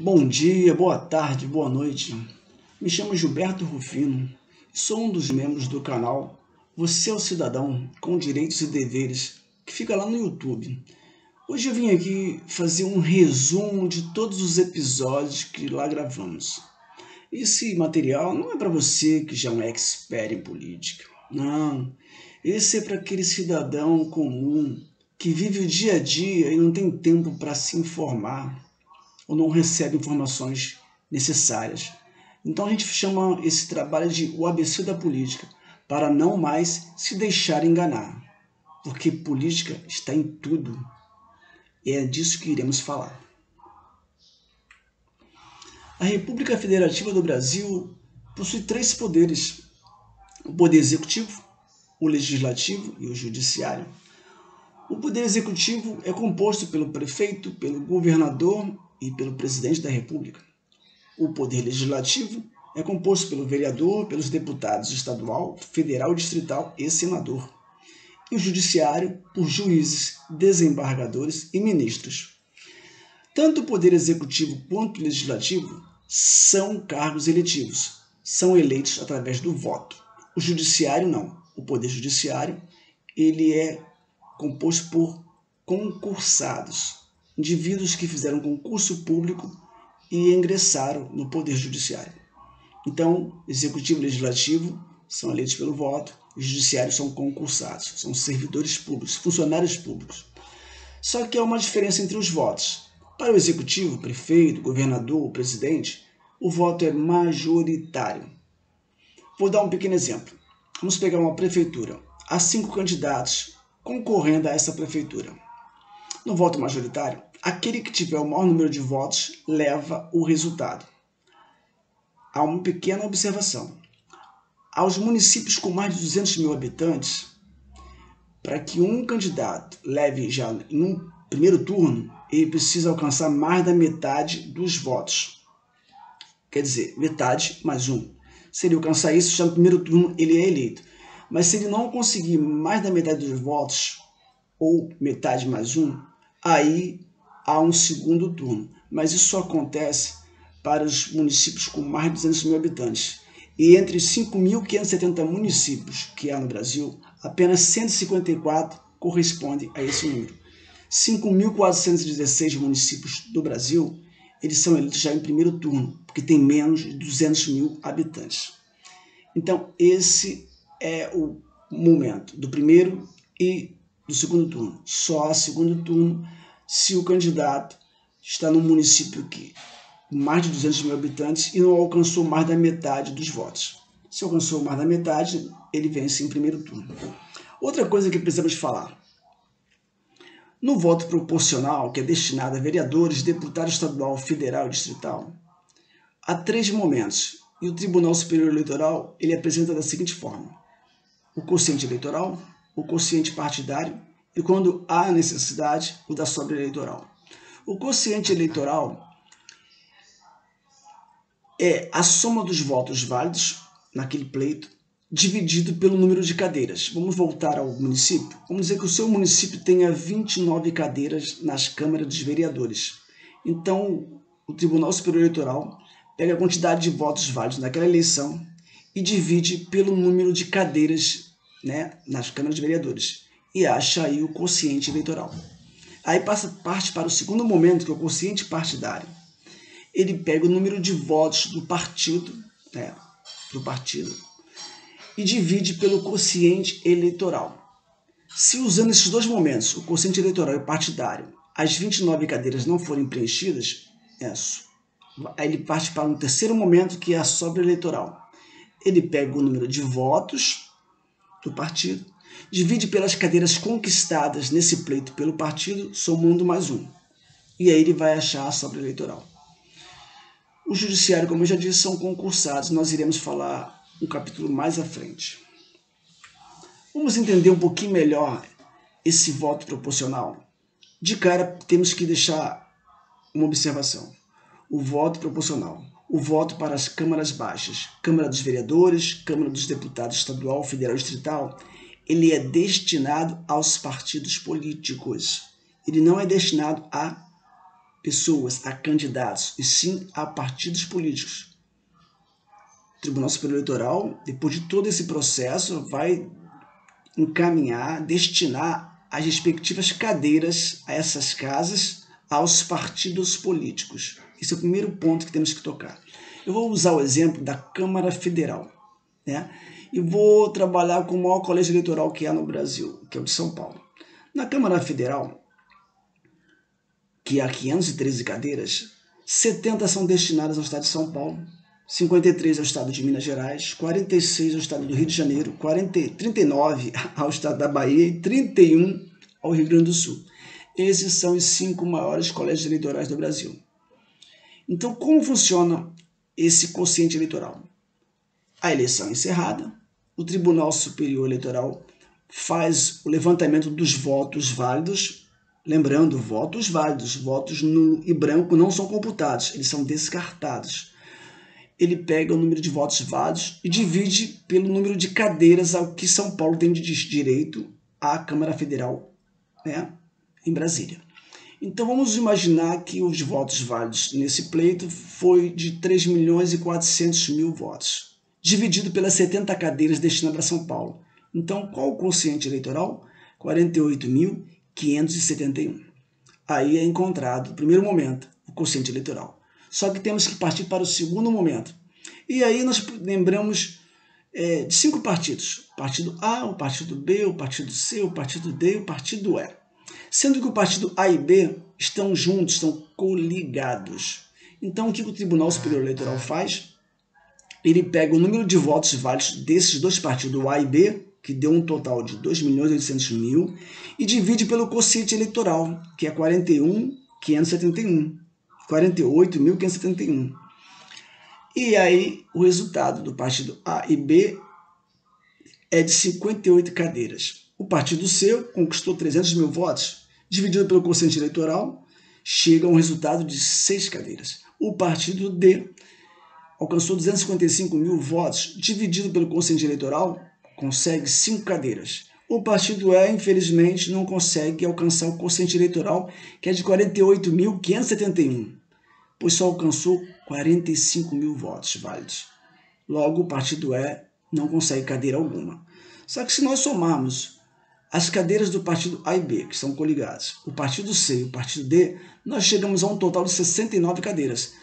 Bom dia, boa tarde, boa noite. Me chamo Gilberto Rufino e sou um dos membros do canal Você é o Cidadão com Direitos e Deveres, que fica lá no YouTube. Hoje eu vim aqui fazer um resumo de todos os episódios que lá gravamos. Esse material não é para você que já é um expert em política. Não, esse é para aquele cidadão comum que vive o dia a dia e não tem tempo para se informar ou não recebe informações necessárias. Então a gente chama esse trabalho de o ABC da política, para não mais se deixar enganar, porque política está em tudo, e é disso que iremos falar. A República Federativa do Brasil possui três poderes: o poder executivo, o legislativo e o judiciário. O poder executivo é composto pelo prefeito, pelo governador e pelo presidente da República. O poder legislativo é composto pelo vereador, pelos deputados estadual, federal, distrital e senador. E o judiciário por juízes, desembargadores e ministros. Tanto o poder executivo quanto o legislativo são cargos eletivos, são eleitos através do voto. O judiciário não. O poder judiciário ele é composto por concursados, indivíduos que fizeram concurso público e ingressaram no Poder Judiciário. Então, Executivo e Legislativo são eleitos pelo voto, e Judiciário são concursados, são servidores públicos, funcionários públicos. Só que há uma diferença entre os votos. Para o Executivo, prefeito, governador, presidente, o voto é majoritário. Vou dar um pequeno exemplo. Vamos pegar uma prefeitura. Há 5 candidatos concorrendo a essa prefeitura. No voto majoritário, aquele que tiver o maior número de votos leva o resultado. Há uma pequena observação. Aos municípios com mais de 200 mil habitantes, para que um candidato leve já em um primeiro turno, ele precisa alcançar mais da metade dos votos. Quer dizer, metade mais um. Se ele alcançar isso, já no primeiro turno ele é eleito. Mas se ele não conseguir mais da metade dos votos, ou metade mais um, aí há um segundo turno. Mas isso só acontece para os municípios com mais de 200 mil habitantes. E entre os 5.570 municípios que há no Brasil, apenas 154 correspondem a esse número. 5.416 municípios do Brasil, eles são eleitos já em primeiro turno, porque tem menos de 200 mil habitantes. Então, esse é o momento do primeiro e do segundo turno. Só segundo turno se o candidato está num município que mais de 200 mil habitantes e não alcançou mais da metade dos votos. Se alcançou mais da metade, ele vence em primeiro turno. Outra coisa que precisamos falar. No voto proporcional, que é destinado a vereadores, deputado estadual, federal e distrital, há 3 momentos. E o Tribunal Superior Eleitoral ele apresenta da seguinte forma: o quociente eleitoral, o quociente partidário e, quando há necessidade, o da sobra eleitoral. O quociente eleitoral é a soma dos votos válidos naquele pleito dividido pelo número de cadeiras. Vamos voltar ao município. Vamos dizer que o seu município tenha 29 cadeiras nas câmaras dos vereadores. Então, o Tribunal Superior Eleitoral pega a quantidade de votos válidos naquela eleição e divide pelo número de cadeiras, nas câmaras de vereadores e acha aí o quociente eleitoral. Aí parte para o segundo momento, que é o quociente partidário. Ele pega o número de votos do partido, e divide pelo quociente eleitoral. Se usando esses dois momentos, o quociente eleitoral e o partidário, as 29 cadeiras não forem preenchidas, aí ele parte para um terceiro momento, que é a sobra eleitoral. Ele pega o número de votos do partido, divide pelas cadeiras conquistadas nesse pleito pelo partido, somando mais um. E aí ele vai achar a sobra eleitoral. O judiciário, como eu já disse, são concursados. Nós iremos falar um capítulo mais à frente. Vamos entender um pouquinho melhor esse voto proporcional. De cara, temos que deixar uma observação. O voto proporcional. O voto para as câmaras baixas, Câmara dos Vereadores, Câmara dos Deputados Estadual, Federal e Distrital, ele é destinado aos partidos políticos. Ele não é destinado a pessoas, a candidatos, e sim a partidos políticos. O Tribunal Superior Eleitoral, depois de todo esse processo, vai encaminhar, destinar as respectivas cadeiras a essas casas aos partidos políticos. Esse é o primeiro ponto que temos que tocar. Eu vou usar o exemplo da Câmara Federal, né? E vou trabalhar com o maior colégio eleitoral que há no Brasil, que é o de São Paulo. Na Câmara Federal, que há 513 cadeiras, 70 são destinadas ao estado de São Paulo, 53 ao estado de Minas Gerais, 46 ao estado do Rio de Janeiro, 39 ao estado da Bahia e 31 ao Rio Grande do Sul. Esses são os 5 maiores colégios eleitorais do Brasil. Então, como funciona esse quociente eleitoral? A eleição é encerrada, o Tribunal Superior Eleitoral faz o levantamento dos votos válidos. Lembrando, votos válidos, votos nulo e branco não são computados, eles são descartados. Ele pega o número de votos válidos e divide pelo número de cadeiras ao que São Paulo tem de direito à Câmara Federal, né, em Brasília. Então vamos imaginar que os votos válidos nesse pleito foi de 3.400.000 votos, dividido pelas 70 cadeiras destinadas a São Paulo. Então qual o quociente eleitoral? 48.571. Aí é encontrado, no primeiro momento, o quociente eleitoral. Só que temos que partir para o segundo momento. E aí nós lembramos de 5 partidos. O partido A, o partido B, o partido C, o partido D e o partido E. Sendo que o partido A e B estão juntos, estão coligados. Então o que o Tribunal Superior Eleitoral faz? Ele pega o número de votos válidos desses dois partidos, A e B, que deu um total de 2.800.000, e divide pelo quociente eleitoral, que é 48.571. E aí o resultado do partido A e B é de 58 cadeiras. O partido C conquistou 300.000 votos, dividido pelo quociente eleitoral, chega a um resultado de 6 cadeiras. O partido D alcançou 255.000 votos, dividido pelo quociente eleitoral, consegue 5 cadeiras. O partido E, infelizmente, não consegue alcançar o quociente eleitoral, que é de 48.571, pois só alcançou 45.000 votos válidos. Logo, o partido E não consegue cadeira alguma. Só que se nós somarmos as cadeiras do partido A e B, que são coligadas, o partido C e o partido D, nós chegamos a um total de 69 cadeiras.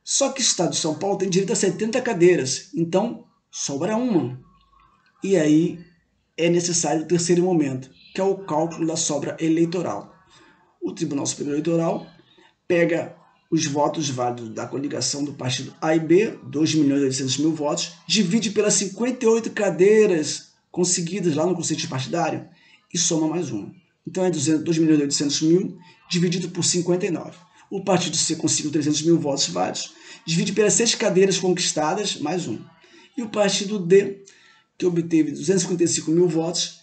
Só que o estado de São Paulo tem direito a 70 cadeiras, então sobra uma. E aí é necessário o terceiro momento, que é o cálculo da sobra eleitoral. O Tribunal Superior Eleitoral pega os votos válidos da coligação do partido A e B, 2.800.000 votos, divide pelas 58 cadeiras conseguidas lá no quociente partidário e soma mais uma. Então é 2.800.000 dividido por 59. O partido C conseguiu 300.000 votos válidos, divide pelas 6 cadeiras conquistadas, mais um. E o partido D, que obteve 255.000 votos,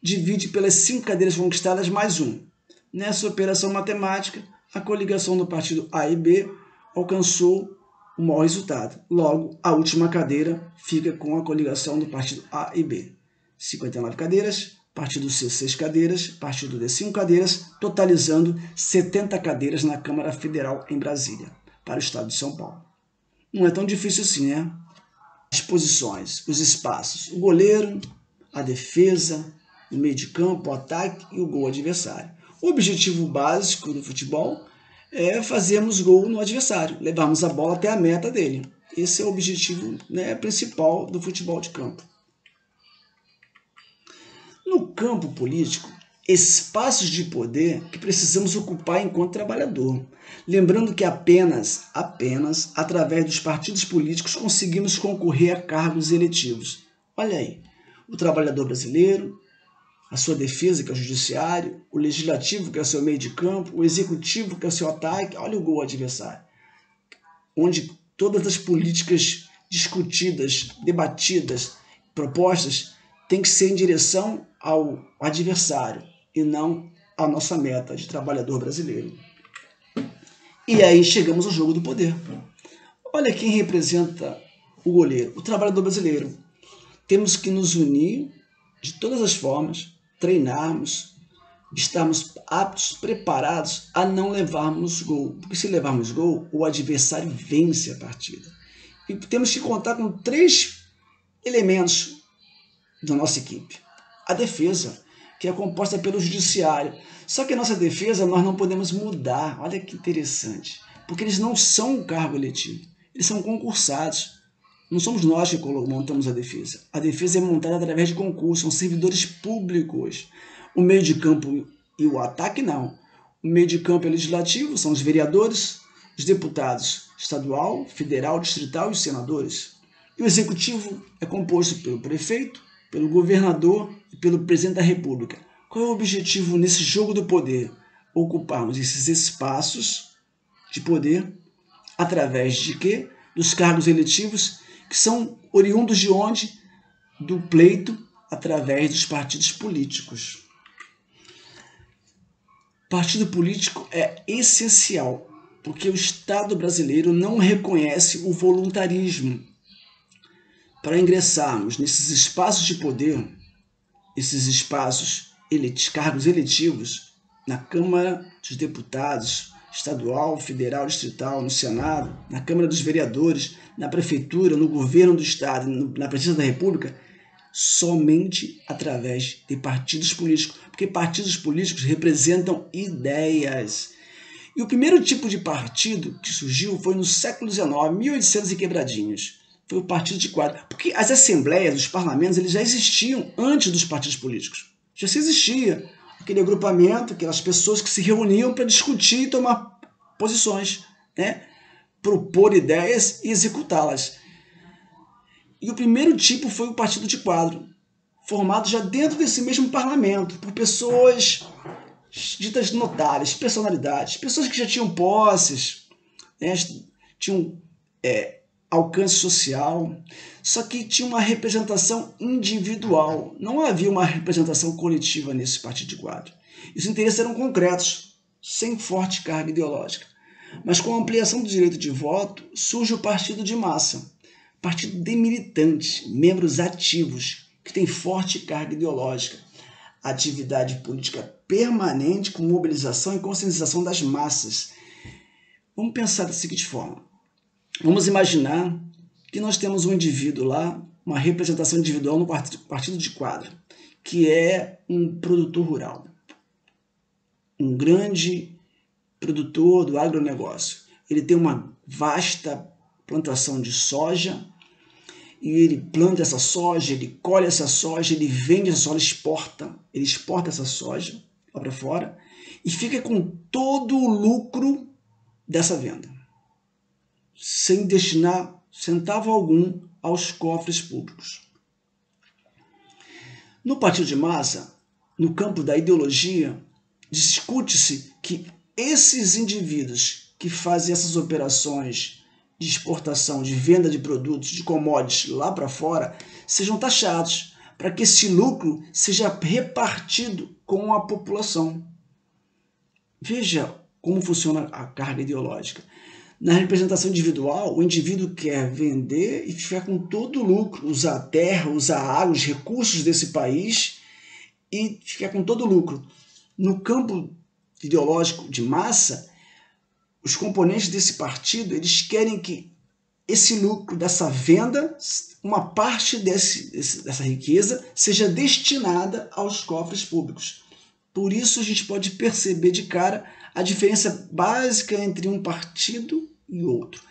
divide pelas 5 cadeiras conquistadas, mais um. Nessa operação matemática, a coligação do partido A e B alcançou o maior resultado. Logo, a última cadeira fica com a coligação do partido A e B. 59 cadeiras, partido C 6 cadeiras, partido D 5 cadeiras, totalizando 70 cadeiras na Câmara Federal em Brasília, para o estado de São Paulo. Não é tão difícil assim, né? As posições, os espaços, o goleiro, a defesa, o meio de campo, o ataque e o gol adversário. O objetivo básico do futebol é fazermos gol no adversário, levarmos a bola até a meta dele. Esse é o objetivo, né, principal do futebol de campo. No campo político, espaços de poder que precisamos ocupar enquanto trabalhador. Lembrando que apenas através dos partidos políticos conseguimos concorrer a cargos eletivos. Olha aí, o trabalhador brasileiro, a sua defesa, que é o judiciário, o legislativo, que é o seu meio de campo, o executivo, que é o seu ataque, olha o gol adversário, onde todas as políticas discutidas, debatidas, propostas, têm que ser em direção ao adversário e não à nossa meta de trabalhador brasileiro. E aí chegamos ao jogo do poder. Olha quem representa o goleiro, o trabalhador brasileiro. Temos que nos unir de todas as formas, treinarmos, estarmos aptos, preparados a não levarmos gol. Porque se levarmos gol, o adversário vence a partida. E temos que contar com 3 elementos da nossa equipe. A defesa, que é composta pelo judiciário. Só que a nossa defesa nós não podemos mudar. Olha que interessante. Porque eles não são um cargo eletivo. Eles são concursados. Não somos nós que montamos a defesa. A defesa é montada através de concurso, são servidores públicos. O meio de campo e o ataque, não. O meio de campo é legislativo, são os vereadores, os deputados estadual, federal, distrital e os senadores. E o executivo é composto pelo prefeito, pelo governador e pelo presidente da república. Qual é o objetivo nesse jogo do poder? Ocuparmos esses espaços de poder através de quê? Dos cargos eletivos, que são oriundos de onde? Do pleito através dos partidos políticos. Partido político é essencial, porque o Estado brasileiro não reconhece o voluntarismo. Para ingressarmos nesses espaços de poder, esses espaços, cargos eletivos, na Câmara dos Deputados, estadual, federal, distrital, no Senado, na Câmara dos Vereadores, na Prefeitura, no Governo do Estado, na Presidência da República, somente através de partidos políticos, porque partidos políticos representam ideias. E o primeiro tipo de partido que surgiu foi no século XIX, 1800 e quebradinhos. Foi o partido de quadro. Porque as assembleias, os parlamentos, eles já existiam antes dos partidos políticos. Já se existia aquele agrupamento, aquelas pessoas que se reuniam para discutir e tomar posições, né? Propor ideias e executá-las. E o primeiro tipo foi o partido de quadro, formado já dentro desse mesmo parlamento, por pessoas ditas notáveis, personalidades, pessoas que já tinham posses, né? Tinham alcance social, só que tinha uma representação individual. Não havia uma representação coletiva nesse partido de quadro. E os interesses eram concretos, sem forte carga ideológica. Mas com a ampliação do direito de voto, surge o partido de massa, partido de militantes, membros ativos, que tem forte carga ideológica, atividade política permanente com mobilização e conscientização das massas. Vamos pensar da seguinte forma. Vamos imaginar que nós temos um indivíduo lá, uma representação individual no partido de quadro, que é um produtor rural, um grande produtor do agronegócio. Ele tem uma vasta plantação de soja, e ele planta essa soja, ele colhe essa soja, ele vende essa soja, ele exporta essa soja lá para fora e fica com todo o lucro dessa venda, sem destinar centavo algum aos cofres públicos. No partido de massa, no campo da ideologia, discute-se que esses indivíduos que fazem essas operações de exportação, de venda de produtos, de commodities lá para fora, sejam taxados, para que esse lucro seja repartido com a população. Veja como funciona a carga ideológica. Na representação individual, o indivíduo quer vender e ficar com todo o lucro, usar a terra, usar a água, os recursos desse país e ficar com todo o lucro. No campo ideológico de massa, os componentes desse partido, eles querem que esse lucro dessa venda, uma parte dessa riqueza, seja destinada aos cofres públicos. Por isso a gente pode perceber de cara a diferença básica entre um partido e outro.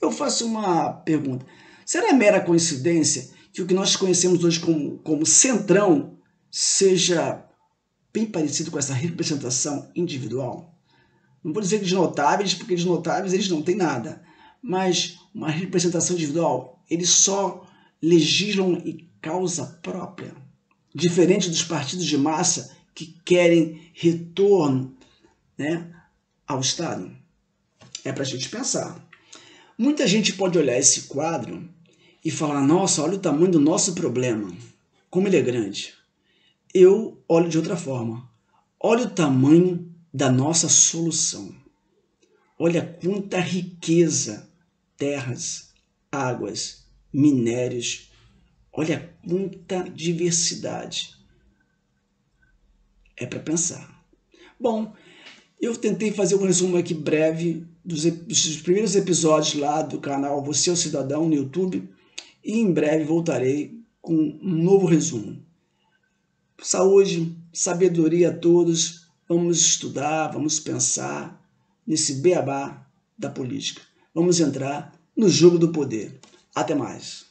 Eu faço uma pergunta. Será mera coincidência que o que nós conhecemos hoje como centrão seja bem parecido com essa representação individual? Não vou dizer que desnotáveis, porque desnotáveis eles não têm nada. Mas uma representação individual, eles só legislam em causa própria. Diferente dos partidos de massa que querem retorno, né, ao Estado. É para a gente pensar. Muita gente pode olhar esse quadro e falar, nossa, olha o tamanho do nosso problema, como ele é grande. Eu olho de outra forma. Olha o tamanho da nossa solução. Olha quanta riqueza, terras, águas, minérios. Olha quanta diversidade. é para pensar. Bom, eu tentei fazer um resumo aqui breve dos primeiros episódios lá do canal Você é o Cidadão no YouTube e em breve voltarei com um novo resumo. Saúde, sabedoria a todos, vamos estudar, vamos pensar nesse beabá da política. Vamos entrar no jogo do poder. Até mais.